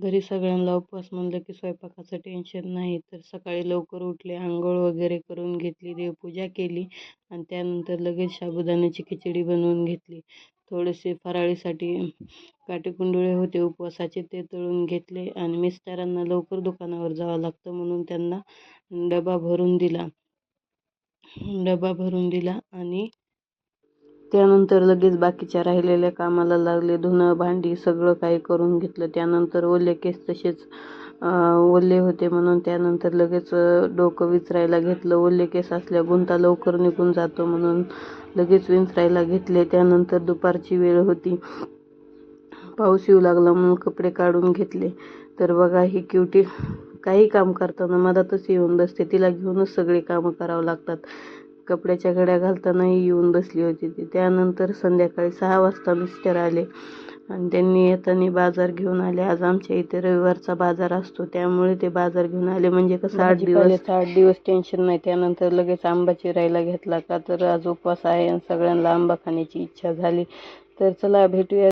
घरी सगळ्यांना उपवास म्हणलं की स्वयंपाकाचं टेन्शन नाही. तर सकाळी लवकर उठले, अंघोळ वगैरे करून घेतली, देवपूजा केली आणि त्यानंतर लगेच साबुदाण्याची खिचडी बनवून घेतली. थोडेसे फराळीसाठी काटेकुंडुळे होते उपवासाचे, ते तळून घेतले आणि मिस्टरांना लवकर दुकानावर जावं लागतं म्हणून त्यांना डबा भरून दिला आणि त्यानंतर लगेच बाकीच्या राहिलेल्या कामाला लागले. धुणं भांडी सगळं काही करून घेतलं. त्यानंतर ओले केस तसेच ओले होते म्हणून त्यानंतर लगेच डोकं विचरायला घेतलं. ओले केस असल्या गुंता लवकर निघून जातो म्हणून लगेच विंचरायला घेतले. त्यानंतर दुपारची वेळ होती, पाऊस येऊ लागला म्हणून कपडे काढून घेतले. तर बघा ही क्युटी काही काम करताना मधातच येऊन बसते. तिला घेऊनच सगळी कामं करावं लागतात. कपड्याच्या घड्या घालतानाही येऊन बसली होती ती. त्यानंतर संध्याकाळी 6 वाजता मिस्टर आले आणि त्यांनी येताना बाजार घेऊन आले. आज आमच्या इथे रविवारचा बाजार असतो त्यामुळे ते बाजार घेऊन आले. म्हणजे कसं 8 दिवस टेन्शन नाही. त्यानंतर लगेच आंबा चिरायला घेतला का तर आज उपवास आहे आणि सगळ्यांना आंबा खाण्याची इच्छा झाली. तर चला भेटूया